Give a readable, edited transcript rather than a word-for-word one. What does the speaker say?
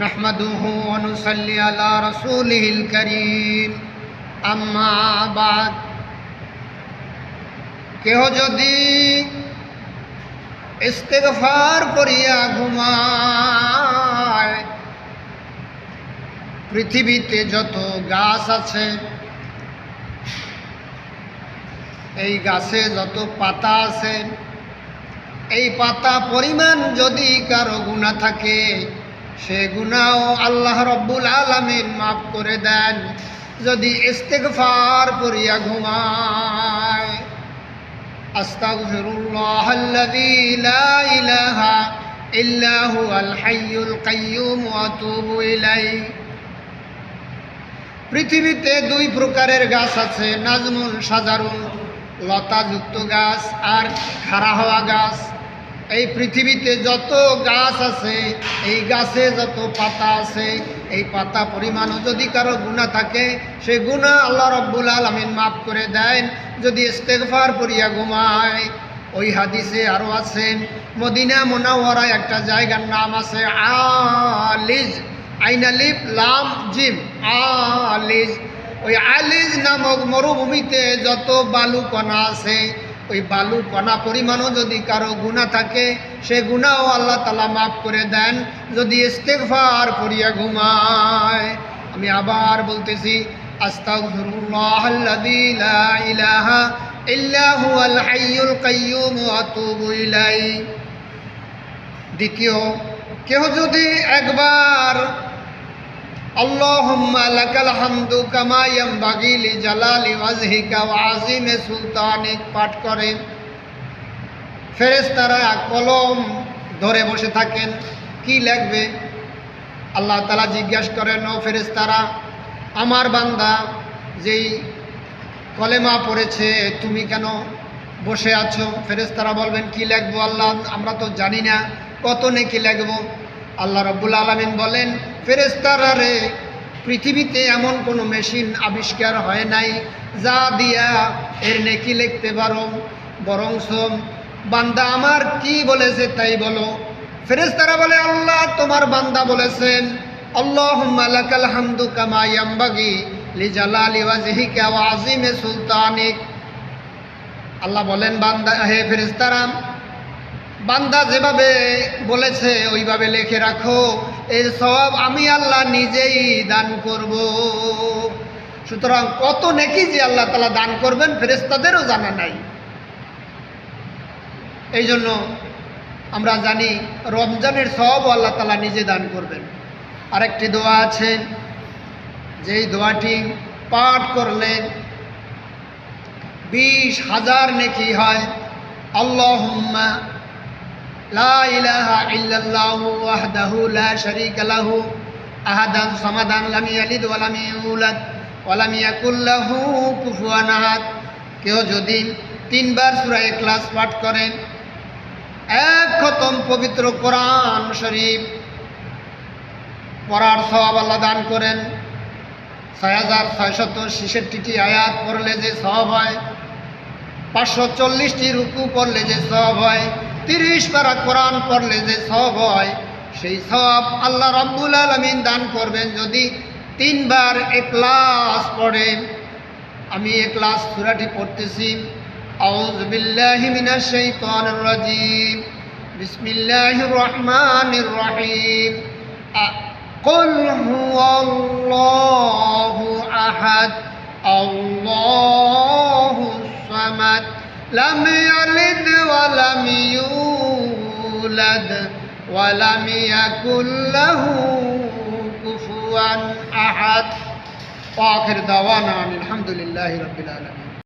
نحمده ونصلي على رسوله الكريم أما بعد কেহ যদি ইস্তেগফার করিয়া ঘুমায়, পৃথিবীতে যত গাছ আছে, এই গাছে যত পাতা আছে, এই পাতা পরিমাণ যদি কারো গুনাহ থাকে, সে গুনাহ আল্লাহ রব্বুল আলামিন মাফ করে দেন যদি ইস্তেগফার করিয়া ঘুমায়। আস্তাগফিরুল্লাহাল্লাযী লা ইলাহা ইল্লা হুয়াল হাইয়ুল কাইয়্যুম ওয়া আতুবু ইলাইহি। পৃথিবীতে দুই প্রকারের গাছ আছে, নাজমুন সাজারুন, লতাযুক্ত গাছ, আর খাড়া হওয়া গাছ। এই পৃথিবীতে যত গাছ আছে, এই গাছে যত পাতা আছে, এই পাতা পরিমাণও যদি কারো গুনাহ থাকে, সে গুনাহ আল্লাহ রব্বুল আলামিন মাফ করে দেন যদি ইস্তেগফার করিয়া ঘুমায়। ওই হাদিসে আরও আছে, মদিনা মুনাওয়ারায় একটা জায়গার নাম আছে আলিজ, আইনালিফ লাম জিম, আলিজ। ওই আলিজ নামক মরুভূমিতে যত বালু কণা আছে, ওই বালু কণা পরিমাণও যদি কারো গুনাহ থাকে, সে গুনাহও আল্লাহ তাআলা মাফ করে দেন যদি ইস্তেগফার করিয়া ঘুমায়। আমি আবার বলতেছি, আস্তাগফিরুল্লাহাল্লাযী লা ইলাহা ইল্লা হুয়াল হাইয়ুল কাইয়্যুম ওয়া আতুবু ইলাইহি। দ্বিতীয়, কেহ যদি একবার আল্লাহুম্মা লাকাল হামদু কামা ইয়ানবাগি লিজালালি ওয়াজহিকা ওয়া আযীমি সুলতানিক পাঠ করে, ফেরেশতারা কলম ধরে বসে থাকেন, কি লিখবে? আল্লাহ তাআলা জিজ্ঞাসা করেন, ও ফেরেশতারা, আমার বান্দা যেই কলেমা পড়েছে, তুমি কেন বসে আছো? ফেরেশতারা বলবেন, কি লিখবো আল্লাহ, আমরা তো জানি না, কত নেকি লিখবো? আল্লাহ রব্বুল আলামিন বলেন, ফেরেশতারা রে, পৃথিবীতে এমন কোনো মেশিন আবিষ্কার হয় নাই যা দিয়া এর নেকি লিখতে পারো, বরংস বান্দা আমার কি বলেছে তাই বলো। ফেরেশতারা বলে, আল্লাহ তোমার বান্দা বলেছেন, আল্লাহুম্মা লাকাল হামদু কামা ইয়ানবাগি লিজালালি ওয়াজহিকা ওয়া আযীমি সুলতানিক। আল্লাহ বলেন, বান্দা, হে ফেরেশতারা, বান্দা যেভাবে বলেছে ওইভাবে লিখে রাখো, এর সওয়াব আমি আল্লাহ নিজেই দান করব। সুতরাং কত নেকি যে আল্লাহ তাআলা দান করবেন ফেরেশতাদেরও জানা নাই। এই জন্য আমরা জানি রমজানের সওয়াব আল্লাহ তাআলা নিজে দান করবেন। আরেকটি দোয়া আছে, যেই দোয়াটি পাঠ করলে 20,000 নেকি হয়। আল্লাহুম্মা লা ইলাহা ইল্লাল্লাহু ওয়াহদাহু লা শারীকা লাহু আহাদান সামাদান লাম ইয়ালিদ ওয়া লাম ইউলাদ ওয়া লাম ইয়াকুল লাহু কুফুয়ান আহাদ। কেউ যদি 3 বার সূরা ইখলাস পাঠ করেন, 1 খতম পবিত্র কোরআন শরীফ পড়ার সওয়াব আল্লাহ দান করেন। 6666টি আয়াত পড়লে যে সওয়াব হয়, 540টি রুকু পড়লে যে সওয়াব হয়, 30 পারা কোরআন পড়লে যে সওয়াব হয়, সেই সওয়াব আল্লাহ রাব্বুল আলামিন দান করবেন যদি 3 বার ইখলাস পড়েন। আমি ইখলাস সূরাটি পড়তেছি। আউযু বিল্লাহি মিনাশ শাইতানির রাজীম, বিসমিল্লাহির রহমানির রহিম। কুল হুয়াল্লাহু আহাদ, আল্লাহুস সামাদ, লাম ইয়ালিদ ওয়া লাম ইউলাদ ওয়া লাম ইয়াকুল লাহু কুফুয়ান আহাদ। ওয়া আখির দাওয়ানা আলহামদুলিল্লাহি রাব্বিল আলামিন।